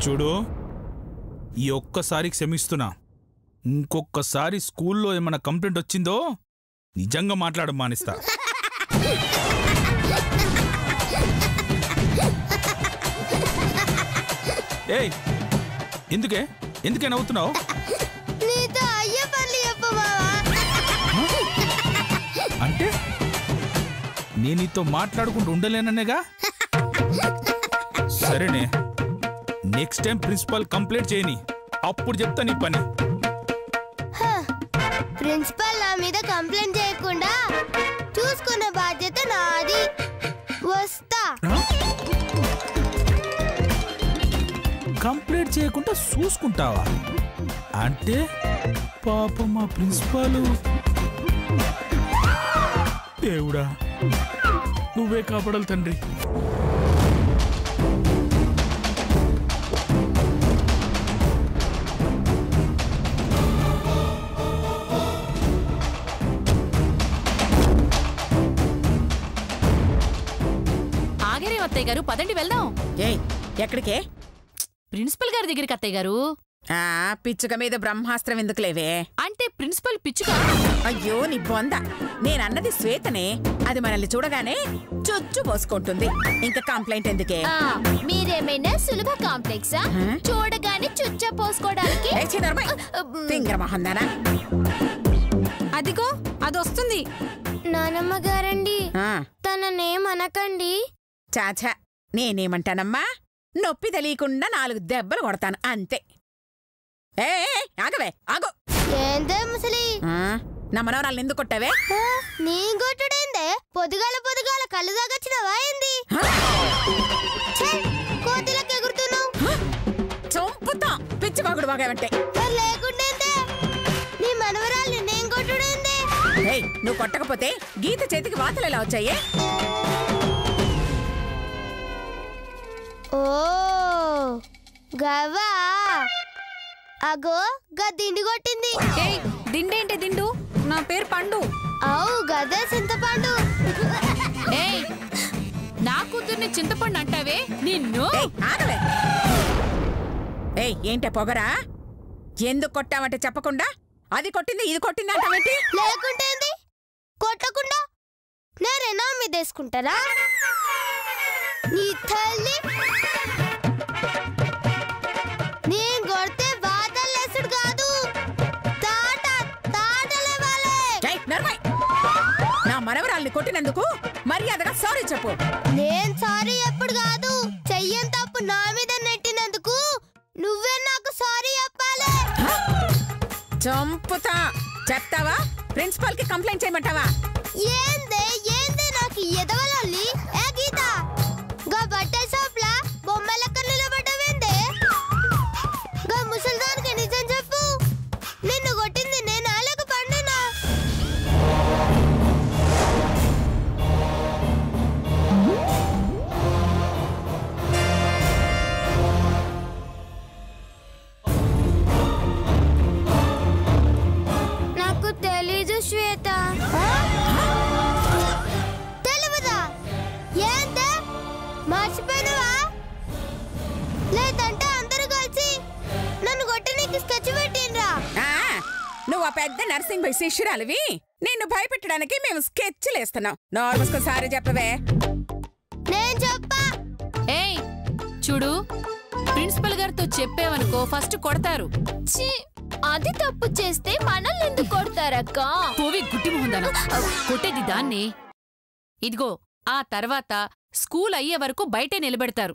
చూడు, ఈ ఒక్కసారి క్షమిస్తున్నా. ఇంకొకసారి స్కూల్లో ఏమైనా కంప్లైంట్ వచ్చిందో నిజంగా మాట్లాడడం మానేస్తా. ఏయ్, ఎందుకే నవ్వుతున్నావు? అంటే నేను నీతో మాట్లాడుకుంటూ ఉండలేననేగా. సరేనే, నెక్స్ట్ టైం ప్రిన్సిపల్ కంప్లైంట్ చేయని, అప్పుడు చెప్తా నీ పని. ప్రిన్సిపల్ నా మీద కంప్లైంట్ చేయకుండా చూసుకునే బాధ్యత నాది. వస్తా. కంప్లైంట్ చేయకుండా చూసుకుంటావా? అంటే పాపం మా ప్రిన్సిపాల్. దేవుడా, నువ్వే కాపాడాలి తండ్రి. ఆగరే అత్తయ్య గారు, పదండి వెళ్దాం. ఎక్కడికే? ప్రిన్సిపల్ గారి దగ్గరికి అత్తయ్య గారు. పిచ్చుక మీద బ్రహ్మాస్త్రం ఎందుకులేవే? అంటే ప్రిన్సిపల్ పిచ్చుక? అయ్యో నీ బొంద, నేనన్నది శ్వేతనే. అది మనల్ని చూడగానే చొచ్చు పోసుకుంటుంది. ఇంకా కంప్లైంట్ ఎందుకే? మీరేమైనా సులభ కాంప్లెక్సా? చూడగానే చుచ్చ పోసుకోవడానికి? అదిగో అదొస్తుంది. నానమ్మ గారండి, తననేమనకండి. చాచా, నేనేమంటానమ్మా, నొప్పి తెలియకుండా 4 దెబ్బలు కొడతాను అంతే. ఆగవే, ఆగు. ఏందే ముసలి, నా మనవరాలు ఎందుకు కొట్టావే? నీ కొట్టుడేందే? పొద్దుగాల కళ్ళు దాగొచ్చినవా ఏంది? కోతిలకు ఎగురుతున్నావు. చంపుతా, పిచ్చి బాగుడు బాగావంటే. లేకుండేందే? నీ మనవరాల్ని నేను కొట్టుడేందే? నువ్వు కొట్టకపోతే గీత చేతికి వాతలు ఎలా వచ్చాయే? ఓ గవా, అగో గా దిండు కొట్టింది. దిండేంటి దిండు? నా పేరు పండు. అవు గదే చింతపండు. నా కూతుర్ని చింతపండు అంటావే నిన్ను? ఏంటే పొగరా? ఎందుకు కొట్టావంటే చెప్పకుండా అది కొట్టింది ఇది కొట్టింది అంటావేంటి? లేకుంటేంది? కొట్టకుండా నేరేనా మీదేసుకుంటారా? నీ తల్లి నేను కొడితే బాధలేసుడు కాదు, నా మనవరాల్ని కొట్టినందుకు మర్యాదగా సారీ చెప్పు. నేను సారీ ఎప్పుడు కాదు, చెయ్యని తప్పు నా మీద నెట్టినందుకు నువ్వే నాకు సారీ చెప్పాలి. చంపుతా. చెప్తావా? ప్రిన్సిపల్ కి కంప్లైంట్ చేయమంటావా? ఏందే నాకు ఎదవలల్లి. ఏ గీత, గా బట్టల షాప్లా బొమ్మలక్క నిలబడ్డవేందే? గా ముసల్దానికి నిజం చెప్పు, నిన్ను కొట్టింది నేనా లేక పండునా? నాకు తెలీదు శ్వేత. తెలియదా? ఏందే మర్చిపోయినవా? లేదంటే అందరూ కలిసి నన్ను కొట్టడానికి స్కెచ్ పెట్టిండ్రా? నువ్వు ఆ పెద్ద నర్సింగ్ బై శిష్యురాలివి, నిన్ను భయపెట్టడానికి మేము స్కెచ్లు వేస్తున్నాం. నార్మల్గా సారీ చెప్పవే. నేను చెప్పా. చూడు, ప్రిన్సిపల్ గారితో చెప్పావనుకో ఫస్ట్ కొడతారు. అది తప్పు చేస్తే మనల్ని ఎందుకు కొడతారక్క? పోవి గుడ్డి మొహందాను, కొట్టేది దాన్ని. ఇదిగో, ఆ తర్వాత స్కూల్ అయ్యే వరకు బయటే నిలబెడతారు.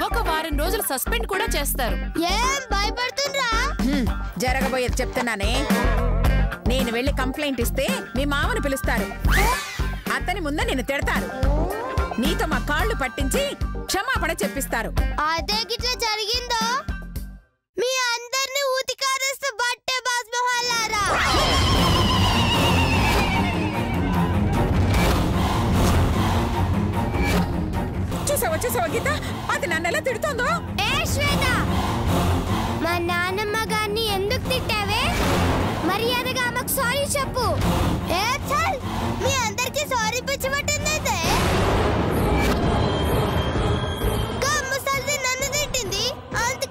ఒక వారం రోజులు సస్పెండ్ కూడా చేస్తారు. ఏం భయపడుతుండ్రా? జరగబోయేది చెప్తున్నానే. నేను వెళ్ళి కంప్లైంట్ ఇస్తే మీ మామను పిలుస్తారు. అతని ముందే నిన్ను తిడతారు. నీతో మా కాళ్ళు పట్టించి క్షమాపణ చెప్పిస్తారు. అదే గిట్లా జరిగిందో మీ అందరినీ ఊతికారేస్తూ బట్టే బాస్మహాలారా. చూసావా గీత, అది నన్నెలా తిడుతోందో? శ్వేత, మా నాన్నమ్మ గారిని ఎందుకు తిట్టావే? మర్యాదగా ఆమెకు సారీ చెప్పు. మీ అందరికి సారీ పిచ్చిపట్టిందైతే. ముసల్ది నన్ను తిట్టింది, అందుకే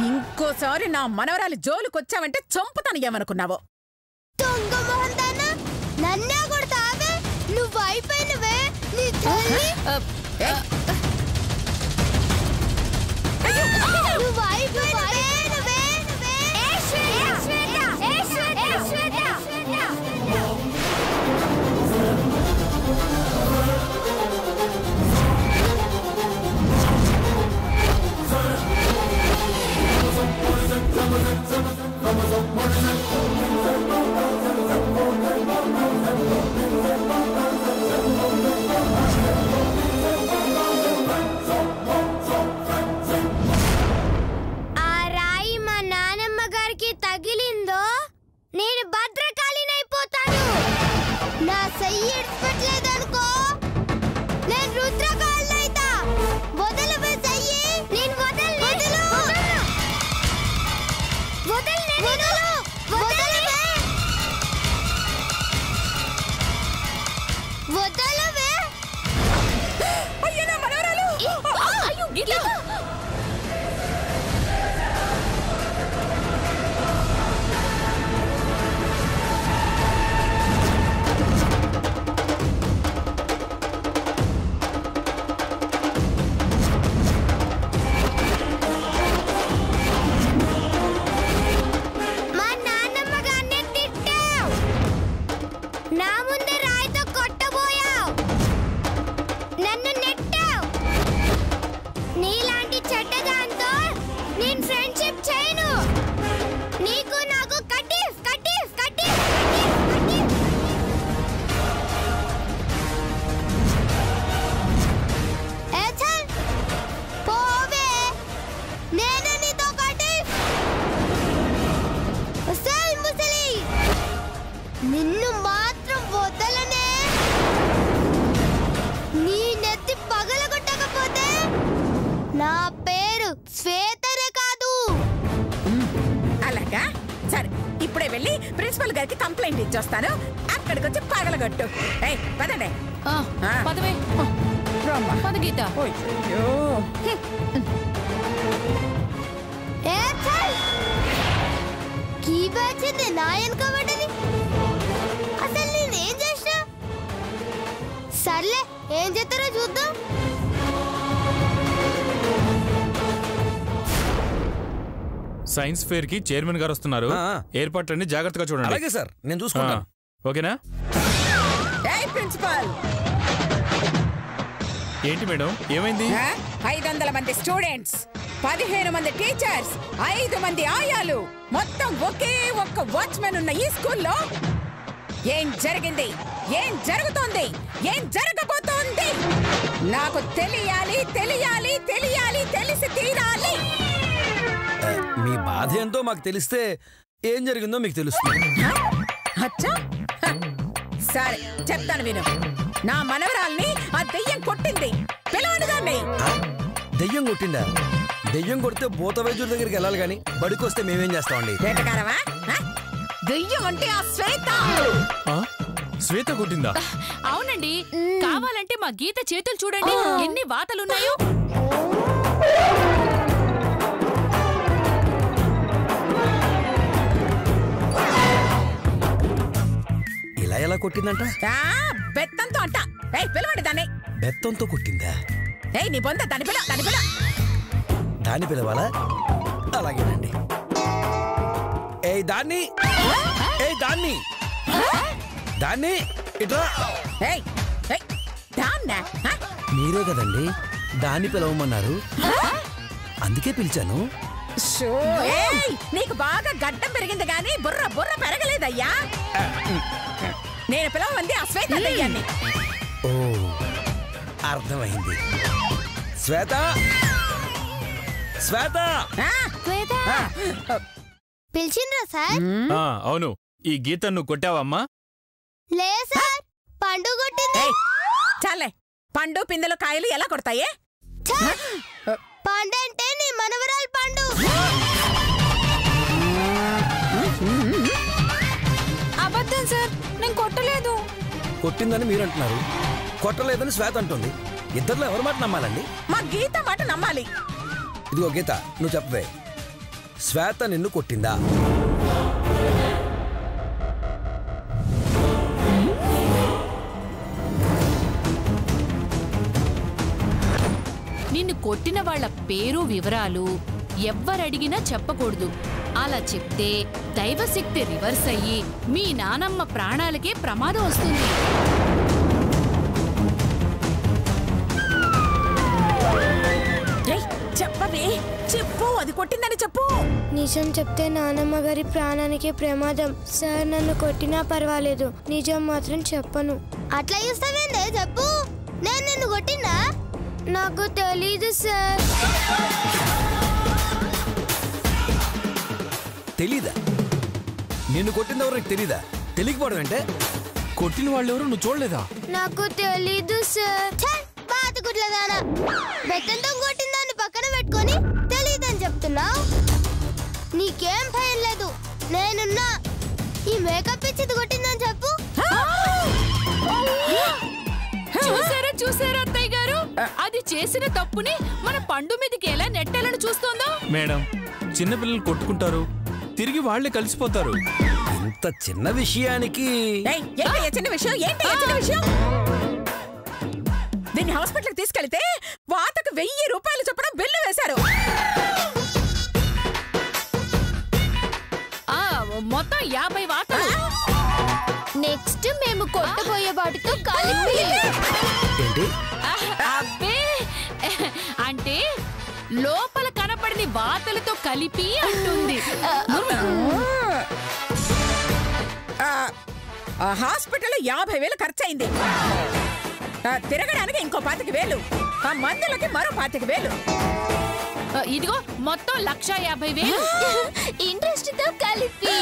ఇంకోసారి నా మనవరాలి జోలుకొచ్చావంటే చంపుతాను ఏమనుకున్నావో. దొంగ మొహందానా నన్నే కొడతావే నువ్వు అయిపోయినవే నీ తల్లి నువ్వు అయిపోయినవే ఏ శ్వేత ఏ శ్వేత ఏ శ్వేత నిన్ను మాత్రం వదలనే. నీ నెత్తి పగలగొట్టకపోతే నా పేరు శ్వేతరే కాదు. అలాగా సరే, ఇప్పుడే వెళ్ళి ప్రిన్సిపల్ గారికి కంప్లైంట్ ఇచ్చొస్తాను. అక్కడికి వచ్చి పగలగొట్టు. పదండి. పదవే పద గీత. వచ్చింది నా వెనుకబడ్డది. అసలు నేనేం చేసినా? సర్లే, ఏం చేస్తారో చూద్దాం. సైన్స్ ఫేర్ కి చైర్మన్ గారు వస్తున్నారు. ఏర్పాట్లన్నీ జాగ్రత్తగా చూడండి. అలాగే సార్, నేను చూసుకుంటాను. ఓకేనా? ప్రిన్సిపల్, ఏంటి మేడం, ఏమైంది? 500 మంది స్టూడెంట్స్, 15 మంది టీచర్స్, 5 మంది ఆయాలు, మొత్తం ఒకే ఒక్క వాచ్మెన్ ఉన్న ఈ స్కూల్లో ఏం జరిగింది, ఏం జరుగుతోంది, ఏం జరగబోతోంది నాకు తెలియాలి, తెలియాలి, తెలియాలి, తెలిసి తీరాలి. మీ బాధ ఏంటో మాకు తెలిస్తే ఏం జరిగిందో మీకు తెలుస్తుంది. అచ్చా, సరే చెప్తాను విను. నా మనవరాల్ని ఆ దెయ్యం కొట్టింది. పిలవండి దాన్ని. దెయ్యం కొట్టిందా? దెయ్యం కొడితే భూత వైద్యుడి దగ్గరికి వెళ్ళాలి కానీ బడికొస్తే మేమేం చేస్తామండి? వేటకారమా? దెయ్యం అంటే ఆ శ్వేత. శ్వేత కొట్టిందా? అవునండి. కావాలంటే మా గీత చేతులు చూడండి, ఎన్ని వాతలున్నాయో. ఇలా ఎలా కొట్టిందంట? బెత్తంతో అంట. పిలవండి దాన్ని. బెత్తంతో కొట్టిందా? నీ బొంద దాని పిల్ల, దాని పిల్ల. దాన్ని పిలవాలా? అలాగేనండి. దాన్ని దాన్ని దాన్ని ఇట్లా. మీరే కదండి దాన్ని పిలవమన్నారు, అందుకే పిలిచాను. నీకు బాగా గడ్డం పెరిగింది గాని బుర్ర బుర్ర పెరగలేదయ్యా. నేను పిలవమంది ఆ శ్వేత దెయ్యాన్ని. ఓ, అర్థమైంది. శ్వేత, శ్వేత, పిలిచిండ్రా సార్? అవును. ఈ గీతను కొట్టావమ్మా? లే సార్, పండు కొట్టింది. చాలే, పండు పిందెలు కాయలు ఎలా కొడతాయే? పండు అంటే నీ మనవరాలు పండు. అబద్ధం సార్, నేను కొట్టలేదు. కొట్టిందని మీరు అంటున్నారు, కొట్టలేదని శ్వేత అంటుంది. ఇద్దరిలో ఎవరి మాట నమ్మాలండి? మా గీత మాట నమ్మాలి. ఇదిగో గీత, నువ్వు చెప్పవే, శ్వేత నిన్ను కొట్టిందా? నిన్ను కొట్టిన వాళ్ల పేరు వివరాలు ఎవ్వరడిగినా చెప్పకూడదు. అలా చెప్తే దైవశక్తి రివర్స్ అయ్యి మీ నానమ్మ ప్రాణాలకే ప్రమాదం వస్తుంది. చెప్పవే, చెప్పు, అది కొట్టిందని చెప్పు. నిజం చెప్తే నానమ్మ గారి ప్రాణానికి ప్రమాదం. సార్ నన్ను కొట్టినా పర్వాలేదు, నిజం మాత్రం చెప్పను. అట్లా చూస్తావేందే, చెప్పు. నేను నిన్ను కొట్టినా? నాకు తెలీదు సార్. తెలీదా? నిన్ను కొట్టిందెవరు నీకు తెలీదా? తెలియకపోవడం అంటే? కొట్టిన వాళ్ళెవరు నువ్వు చూడలేదా? నాకు తెలీదు సార్. బాతుకుట్లేదానా, బెత్తంతో కొట్టిందాన్ని పక్కన పెట్టుకొని తెలీదని చెప్తున్నావు. నీకేం భయం లేదు, నేనున్నా. ఈ మేకప్ ఇచ్చింది కొట్టిందని చెప్పు. చూసారా అత్తయ్య గారు, అది చేసిన తప్పుని మన పండు మీదకి ఎలా నెట్టాలని చూస్తోందో. మేడం, చిన్నపిల్లలు కొట్టుకుంటారు, తిరిగి వాళ్లే కలిసిపోతారు. ఇంత చిన్న విషయానికి చిన్న విషయం ఏంటి? చిన్న విషయం. దీన్ని హాస్పిటల్కి తీసుకెళ్తే వాతకు 1000 రూపాయలు చొప్పున బిల్లు వేశారు. మొత్తం 50 వాతలు. నెక్స్ట్ మేము కొట్టబోయే వాటితో కలిపి. అబ్బే, అంటే లోపల కనపడిన వాతలతో కలిపి అంటుంది. హాస్పిటల్లో 50,000 ఖర్చయింది. తిరగడానికి ఇంకో 25,000, ఆ మందులకి మరో 25,000. ఇదిగో మొత్తం 1,50,000 ఇంట్రెస్ట్ తో కలిపి.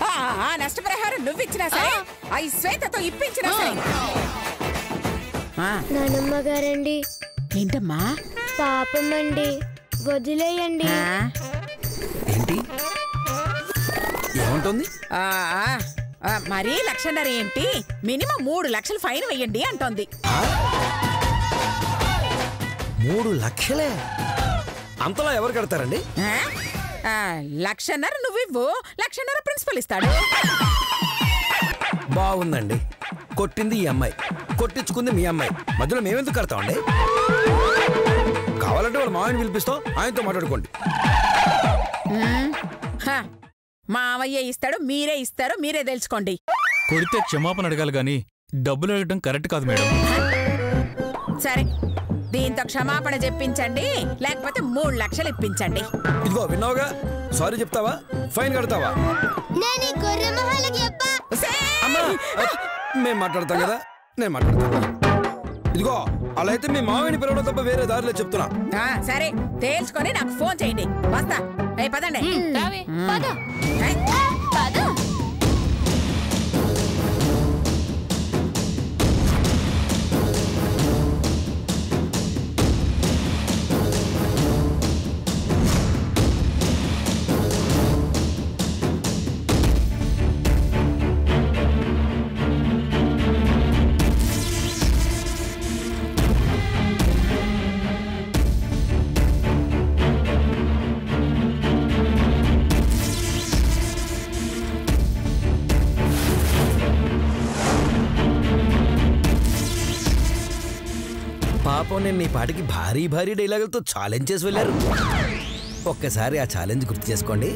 ఆ నష్టపరిహారం నువ్విచ్చినా సరే, ఆ శ్వేతతో ఇప్పించినా సరే. నానమ్మ గారండి. ఏంటమ్మా? పాపమండి, వదిలేయండి. ఏంటి ఏమంటుంది? మరీ 1,50,000 ఏంటి, మినిమం 3 లక్షలు ఫైన్ వెయ్యండి అంటోంది. 3 లక్షలే? అంతలా ఎవరు కడతారండి? 1,50,000 నువ్వివ్వు, 1,50,000 ప్రిన్సిపల్ ఇస్తాడు. బాగుందండి. కొట్టింది ఈ అమ్మాయి, కొట్టించుకుంది మీ అమ్మాయి, మధ్యలో మేమెందుకు కడతామండి? కావాలంటే వాళ్ళు మావయ్యని పిలిపిస్తాం, ఆయనతో మాట్లాడుకోండి. మావయ్య ఇస్తాడు, మీరే ఇస్తారు, మీరే తెలుసుకోండి. కొడితే క్షమాపణ అడగాలి గాని డబ్బులు అడగడం కరెక్ట్ కాదు మేడం. సరే, దీంతో క్షమాపణ చెప్పించండి, లేకపోతే 3 లక్షలు ఇప్పించండి. ఇదిగో విన్నావుగా, సారీ చెప్తావా, ఫైన్ కడతావా? మేము మాట్లాడతాం కదా, నేను మాట్లాడతాను. ఇదిగో అలా అయితే మీ మావిని పిలవడం తప్ప వేరే దారిలో చెప్తున్నా. సరే, తేల్చుకొని నాకు ఫోన్ చేయండి, వస్తా. పదండి. పాపం నేను నీ పాటికి భారీ భారీ డైలాగులతో ఛాలెంజ్ చేసి వెళ్ళారు. ఒక్కసారి ఆ ఛాలెంజ్ గుర్తు చేసుకోండి.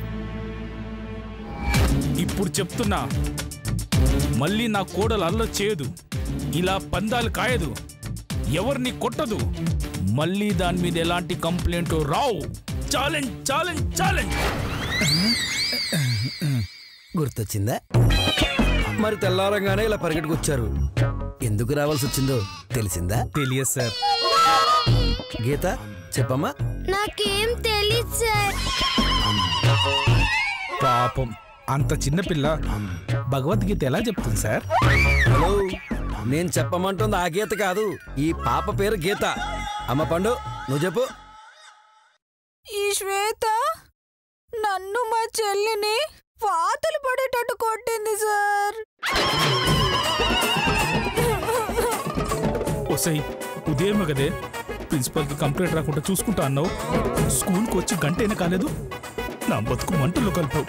ఇప్పుడు చెప్తున్నా, మళ్ళీ నా కోడలు అల్లరి చేయదు, ఇలా పందాలు కాయదు, ఎవరిని కొట్టదు, మళ్ళీ దాని మీద ఎలాంటి కంప్లైంట్ రావు. Challenge challenge challenge. గుర్తొచ్చిందా? మరి తెల్లారంగానే ఇలా పరిగెట్టుకొచ్చారు. ఎందుకు రావాల్సి వచ్చిందో తెలిసిందా? తెలియదు సార్. గీత చెప్పమ్మా. నాకేం తెలీదు సార్. పాపం, అంత చిన్న పిల్ల భగవద్గీత ఎలా చెప్తుంది సార్? హలో, నేను చెప్పమంటుంది ఆ గీత కాదు, ఈ పాప పేరు గీత. అమ్మ పండు, నువ్వు చెప్పు. ఈ శ్వేత నన్ను మా చెల్లిని వాతలు పడేటట్టు కొట్టింది సార్. ఒసై, ఉదయమే కదే ప్రిన్సిపల్కి కంప్లైంట్ రాకుండా చూసుకుంటా అన్నావు. స్కూల్కి వచ్చి గంట అయినా కాలేదు, నా బతుకు మంటల్లో కలిపావు.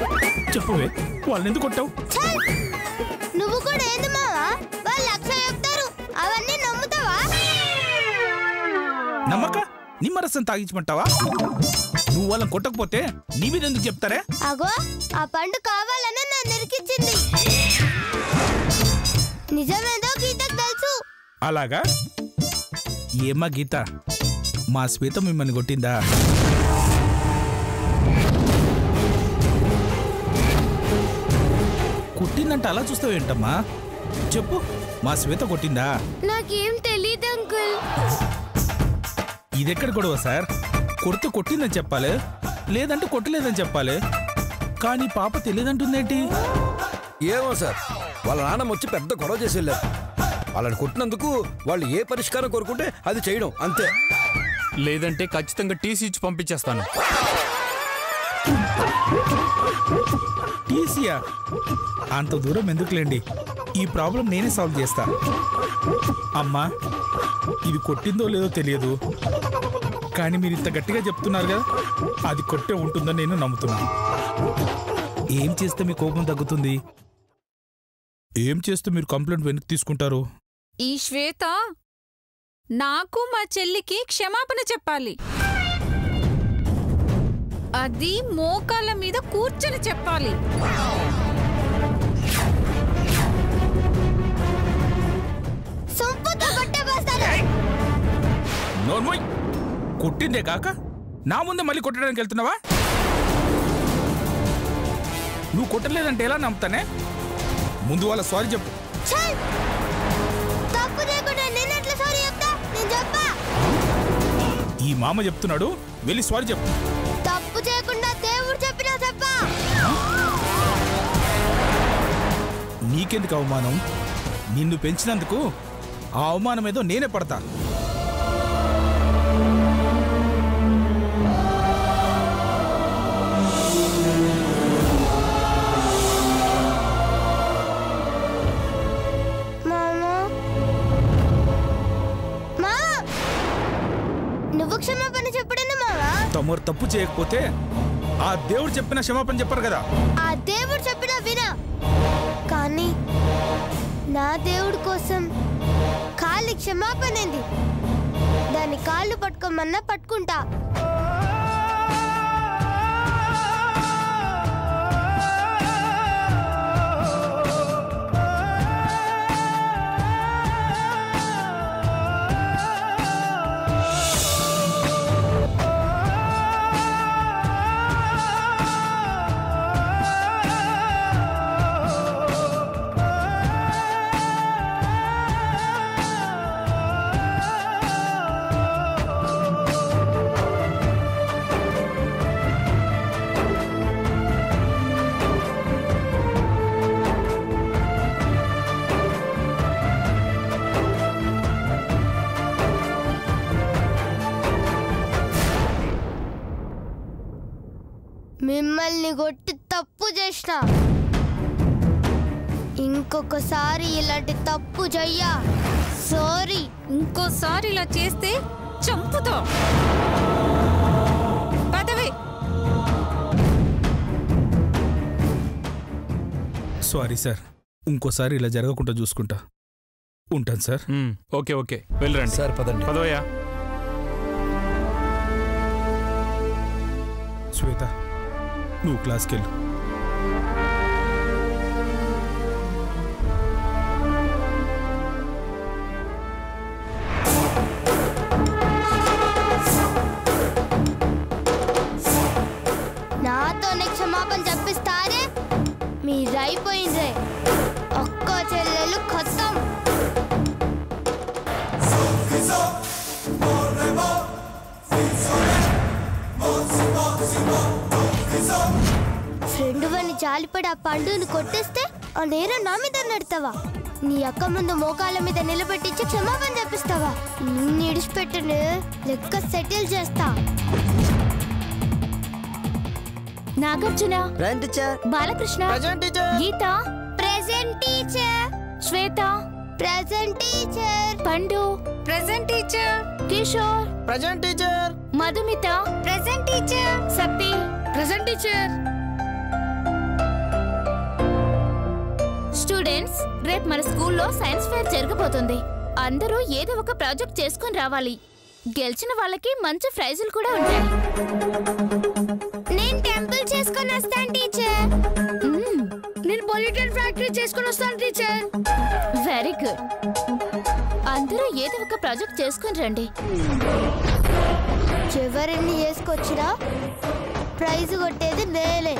చెప్పవే, వాళ్ళని ఎందుకు కొట్టావు? నువ్వు కూడా ఏంది మావా, వాళ్ళు లక్ష చెప్తారు, అవన్నీ నమ్ముతావా? నమ్మక నిమ్మరసం తాగించమంటావా? నువ్వు వాళ్ళని కొట్టకపోతే నీ మీద ఎందుకు చెప్తారే? అగో, ఆ పండు కావాలని నన్ను నిరికించింది. నిజమేదో గీతకు తెలుసు. అలాగా? ఏమ్మా గీత, మా శ్వేత మిమ్మల్ని కొట్టిందా? కొట్టిందంటే అలా చూస్తావేంటమ్మా? చెప్పు, మా శ్వేత కొట్టిందా? నాకేం తెలీదు అంకుల్. ఇదెక్కడ గొడవ సార్? కొడితే కొట్టిందని చెప్పాలి, లేదంటే కొట్టలేదని చెప్పాలి. కానీ పాప తెలియదంటుందేంటి? ఏమో సార్, వాళ్ళ నాన్నమ్మ వచ్చి పెద్ద గొడవ చేసి వెళ్ళారు. వాళ్ళని కొట్టినందుకు వాళ్ళు ఏ పరిష్కారం కోరుకుంటే అది చేయడం అంతే. లేదంటే ఖచ్చితంగా టీసీ ఇచ్చి పంపించేస్తాను. టీసీయా? అంత దూరం ఎందుకులేండి, ఈ ప్రాబ్లం నేనే సాల్వ్ చేస్తా. అమ్మా, ఇది కొట్టిందో లేదో తెలియదు, కానీ మీరు ఇంత గట్టిగా చెప్తున్నారు కదా, అది కొట్టే ఉంటుందని నేను నమ్ముతున్నాను. ఏం చేస్తే మీ కోపం తగ్గుతుంది? ఏం చేస్తే మీరు కంప్లైంట్ వెనక్కి తీసుకుంటారు? ఈ శ్వేత నాకు మా చెల్లికి క్షమాపణ చెప్పాలి. అది మోకాళ్ళ మీద కూర్చొని చెప్పాలి. నోర్మోయ్, కొట్టిందే కాక నా ముందే మళ్ళీ కొట్టడానికి వెళ్తున్నావా? నువ్వు కొట్టలేదంటే ఎలా నమ్ముతానే? ముందు వాళ్ళ సారీ చెప్పు. ఈ మామ చెప్తున్నాడు, వెళ్ళి సారీ చెప్పు. తప్పు చేయకుండా దేవుడు చెప్పినా చెప్పా. నీకెందుకు అవమానం? నిన్ను పెంచినందుకు ఆ అవమానం ఏదో నేనే పడతా. నువ్వు క్షమాపణ చెప్పడండి మావా. తమరు తప్పు చేయకపోతే ఆ దేవుడు చెప్పిన క్షమాపణ చెప్పారు కదా. ఆ దేవుడు చెప్పినా వినా, కానీ నా దేవుడి కోసం కాళ్ళు క్షమాపణ ఏంది? దాని కాళ్ళు పట్టుకోమన్నా పట్టుకుంటా. మిమ్మల్ని కొట్టి తప్పు చేసిన, ఇంకొకసారి ఇలాంటి తప్పు చెయ్యా. సారీ. ఇంకోసారి ఇలా చేస్తే చంపుతా. పదవి. సారీ సార్, ఇంకోసారి ఇలా జరగకుండా చూసుకుంటా. ఉంటాను సార్. ఓకే ఓకే, వెళ్ళరండి సార్. పదండి. పదవయ్యా. శ్వేత, నువ్వు క్లాస్కి వెళ్ళు. నాతోనే క్షమాపణ చెప్పిస్తారే, మీరైపోయిందే. ఒక్క చెల్లెలు ఖతం. ఫ్రెండ్ వాడిని జాలిపడి ఆ పండుని కొట్టేస్తే ఆ నేరం నా మీద నడతావా? నీ అక్క ముందు మోకాళ్ళ మీద నిలబెట్టించి క్షమాపణ చెప్పిస్తావా? నిన్ను ఇడిచిపెట్టును, లెక్క సెటిల్ చేస్తా. Nagarjuna present teacher. Balakrishna present teacher. Geetha present teacher. Shweta present teacher. Pandu present teacher. Kishore present teacher. Madhumitha present teacher. Satti present teacher. Students, రేపు మన స్కూల్లో సైన్స్ ఫేర్ జరగబోతుంది. అందరూ ఏదో ఒక ప్రాజెక్ట్ చేసుకొని రావాలి. గెలిచిన వాళ్ళకి మంచి ప్రైజులు కూడా ఉంటాయి. నేను టెంపుల్ చేసుకొని వస్తాను టీచర్. నేను పొల్యూటెడ్ ఫ్యాక్టరీ చేసుకొని వస్తాను టీచర్. Very good. అందరూ ఏదో ఒక ప్రాజెక్ట్ చేసుకొని రండి. ఎవరిని చేసుకొచ్చినా ప్రైజ్ కొట్టేది నేనే.